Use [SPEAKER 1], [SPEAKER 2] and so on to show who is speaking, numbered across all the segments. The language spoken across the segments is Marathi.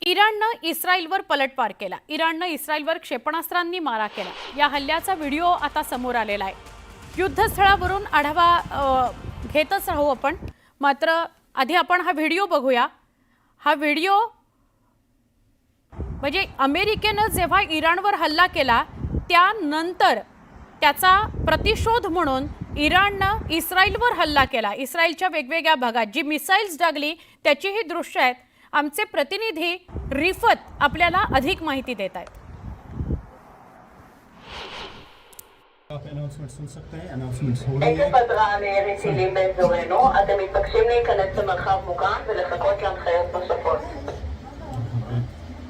[SPEAKER 1] इराणनं इस्रायलवर पलटवार केला। इराणनं इस्रायलवर क्षेपणास्त्रांनी मारा केला। या हल्ल्याचा व्हिडिओ आता समोर आलेला आहे। युद्धस्थळावरून आढावा घेतच राहू आपण, मात्र आधी आपण हा व्हिडिओ बघूया। हा व्हिडिओ म्हणजे अमेरिकेने जेव्हा इराणवर हल्ला केला त्यानंतर त्याचा प्रतिशोध म्हणून इराणनं इस्रायलवर हल्ला केला। इस्रायलच्या वेगवेगळ्या भागात जी मिसाइल्स डागली त्याची ही दृश्य आहेत। आमचे प्रतिनिधी रिफत आपल्याला अधिक माहिती देत आहेत।
[SPEAKER 2] आप अनाउंसमेंट सुन सकते हैं, अनाउंसमेंट्स हो रही है।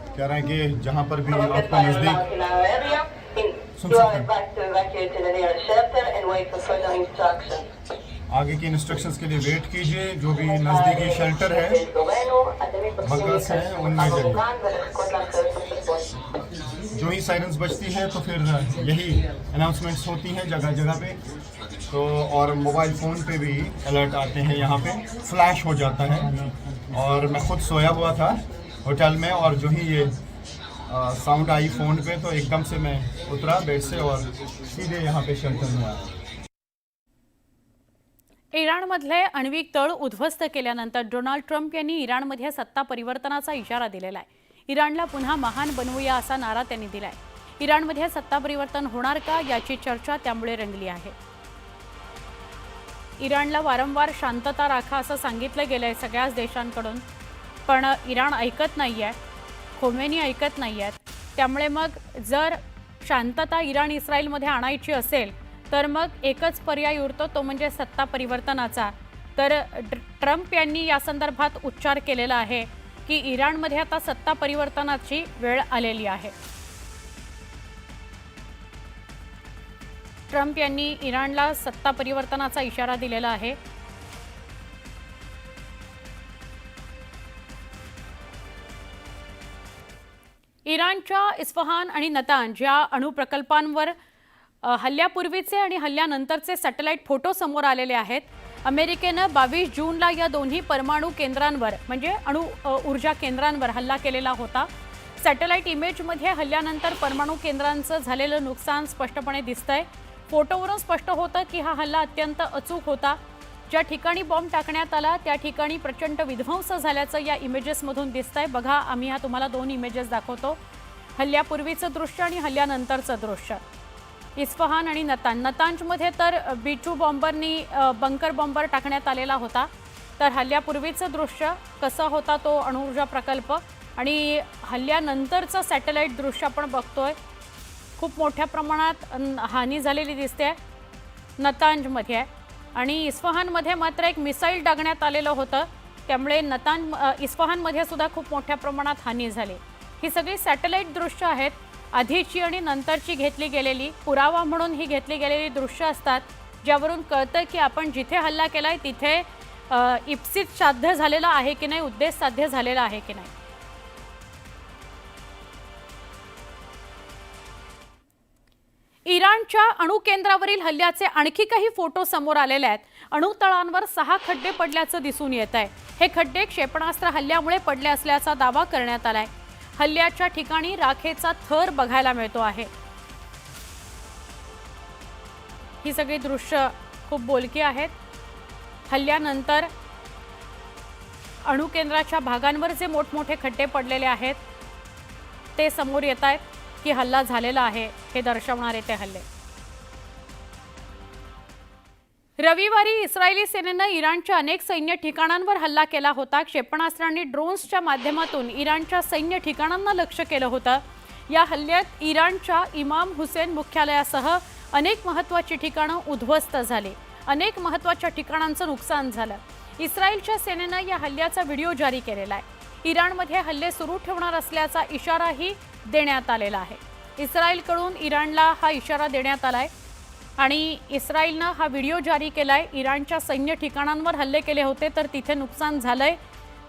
[SPEAKER 2] कह रहे हैं कि जहां पर भी आपको नजदीक सुन सकते हैं, आगे की इंस्ट्रक्शंस के लिए वेट कीजिए। जो भी नजदीकी शेल्टर है, बंकर्स हैं, उनमें जाइए। जो ही साइरेंस बजती हैं तो फिर यही अनाउंसमेंट्स होती हैं जगह जगह पे। तो और मोबाइल फ़ोन पे भी अलर्ट आते हैं, यहाँ पे फ्लैश हो जाता है। और मैं खुद सोया हुआ था होटल में, और जो ही ये साउंड आई फ़ोन पे तो एकदम से मैं उतरा बेड से और सीधे यहाँ पे शेल्टर में आया।
[SPEAKER 1] इराणमधले आण्विक तळ उद्ध्वस्त केल्यानंतर डोनाल्ड ट्रम्प यांनी इराणमध्ये सत्ता परिवर्तनाचा इशारा दिलेला आहे। इराणला पुन्हा महान बनवूया असा नारा त्यांनी दिलाय। इराणमध्ये सत्ता परिवर्तन होणार का याची चर्चा त्यामुळे रंगली आहे। इराणला वारंवार शांतता राखा असं सांगितलं गेलंय सगळ्याच देशांकडून, पण इराण ऐकत नाहीये, खोमेनी ऐकत नाहीयेत। त्यामुळे मग जर शांतता इराण इस्रायलमध्ये आणायची असेल तर मग एकच पर्याय उरतो, तो म्हणजे सत्ता परिवर्तनाचा। तर ट्रम्प यांनी या संदर्भात उच्चार केलेला आहे की इराणमध्ये आता सत्ता परिवर्तनाची वेळ आलेली आहे। ट्रम्प यांनी इराणला सत्ता परिवर्तनाचा इशारा दिलेला आहे। इराणच्या इस्फहान आणि नतांज या अणुप्रकल्पांवर हल्ल्यापूर्वीचे आणि हल्ल्यानंतरचे सॅटेलाइट फोटो समोर आलेले आहेत। अमेरिकेने 22 जूनला या दोन्ही परमाणु केंद्रांवर म्हणजे अणु ऊर्जा केंद्रांवर हल्ला केलेला होता। सॅटेलाइट इमेजमध्ये हल्ल्यानंतर परमाणु केंद्रांचं झालेलं नुकसान स्पष्टपणे दिसतंय। फोटोवरून स्पष्ट होतं की हा हल्ला अत्यंत अचूक होता। ज्या ठिकाणी बॉम्ब टाकण्यात आला त्या ठिकाणी प्रचंड विध्वंस झाल्याचं या इमेजेसमधून दिसतंय। बघा, आम्ही हा तुम्हाला दोन इमेजेस दाखवतो, हल्ल्यापूर्वीचं दृश्य आणि हल्ल्यानंतरचं दृश्य। इस्फहान आणि नतांजमध्ये तर B2 बॉम्बरनी बंकर बॉम्बर टाकण्यात आलेला होता। तर हल्ल्यापूर्वीचं दृश्य कसं होता तो अणुऊर्जा प्रकल्प, आणि हल्ल्यानंतरचं सॅटेलाइट दृश्य आपण बघतोय। खूप मोठ्या प्रमाणात हानी झालेली दिसते नतांजमध्ये, आणि इस्फहानमध्ये मात्र एक मिसाईल डागण्यात आलेलं होतं, त्यामुळे इस्फहानमध्ये सुद्धा खूप मोठ्या प्रमाणात हानी झाली। ही सगळी सॅटेलाइट दृश्य आहेत, आधीची आणि नंतरची घेतली गेलेली, पुरावा म्हणून ही घेतली गेलेली दृश्य असतात, ज्यावरून कळतं की आपण जिथे हल्ला केलाय तिथे इप्सित साध्य झालेला आहे की नाही, उद्देश साध्य झालेला आहे की नाही। इराणच्या अणुकेंद्रावरील हल्ल्याचे आणखी काही फोटो समोर आलेले आहेत। अणुतळांवर 6 खड्डे पडल्याचं दिसून येत आहे। हे खड्डे क्षेपणास्त्र हल्ल्यामुळे पडले असल्याचा दावा करण्यात आलाय। हल्ल्याच्या ठिकाणी राखेचा थर बघायला मिळतो आहे। ही सगळी दृश्य खूप बोलकी आहेत। हल्ल्यानंतर अणुकेंद्राच्या भागांवर जे मोठमोठे खड्डे पडलेले आहेत ते समोर येत आहेत की हल्ला झालेला आहे, हे दर्शवणारे ते हल्ले। रविवारी इस्रायली सेनेनं इराणच्या अनेक सैन्य ठिकाणांवर हल्ला केला होता। क्षेपणास्त्रांनी ड्रोन्सच्या माध्यमातून इराणच्या सैन्य ठिकाणांना लक्ष्य केलं होतं। या हल्ल्यात इराणच्या इमाम हुसेन मुख्यालयासह अनेक महत्त्वाची ठिकाणं उद्ध्वस्त झाली, अनेक महत्त्वाच्या ठिकाणांचं नुकसान झालं। इस्रायलच्या सेनेनं या हल्ल्याचा व्हिडिओ जारी केलेला आहे। इराणमध्ये हल्ले सुरू ठेवणार असल्याचा इशाराही देण्यात आलेला आहे। इस्रायलकडून इराणला हा इशारा देण्यात आलाय आणि इस्रायलनं हा व्हिडिओ जारी केलाय। इराणच्या सैन्य ठिकाणांवर हल्ले केले होते तर तिथे नुकसान झालंय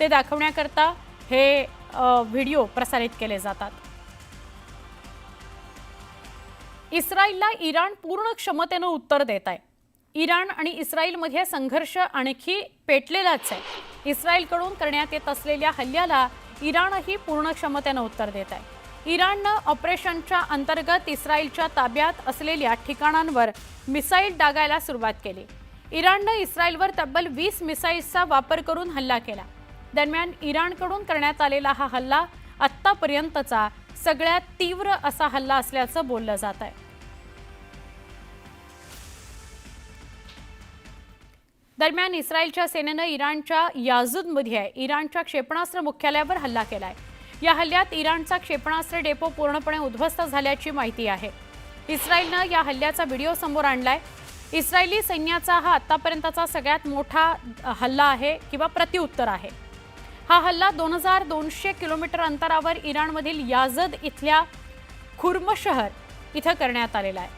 [SPEAKER 1] ते दाखवण्याकरता हे व्हिडिओ प्रसारित केले जातात। इस्रायलला इराण पूर्ण क्षमतेनं उत्तर देत आहे। इराण आणि इस्रायलमध्ये संघर्ष आणखी पेटलेलाच आहे। इस्रायलकडून करण्यात येत असलेल्या हल्ल्याला इराणही पूर्ण क्षमतेनं उत्तर देत आहे. इराणनं ऑपरेशनच्या अंतर्गत इस्रायलच्या ताब्यात असलेल्या ठिकाणांवर मिसाईल डागायला सुरुवात केली. इराणनं इस्रायलवर तब्बल 20 मिसाईल्सचा वापर करून हल्ला केला. दरम्यान इराणकडून करण्यात आलेला हा हल्ला आत्तापर्यंतचा सगळ्यात तीव्र असा हल्ला असल्याचं बोललं जात आहे. दरम्यान इस्रायलच्या सेनेनं इराणच्या याझूदमध्ये इराणच्या क्षेपणास्त्र मुख्यालयावर हल्ला केलाय. या हल्ल्यात इराणचा क्षेपणास्त्र डेपो पूर्णपणे उद्ध्वस्त झाल्याची माहिती आहे. इस्रायलनं या हल्ल्याचा व्हिडिओ समोर आणलाय. इस्रायली सैन्याचा हा आतापर्यंतचा सगळ्यात मोठा हल्ला आहे किंवा प्रत्युत्तर आहे. हा हल्ला 2200 किलोमीटर अंतरावर इराणमधील याझद इथल्या खुर्म शहर इथं करण्यात आलेला आहे.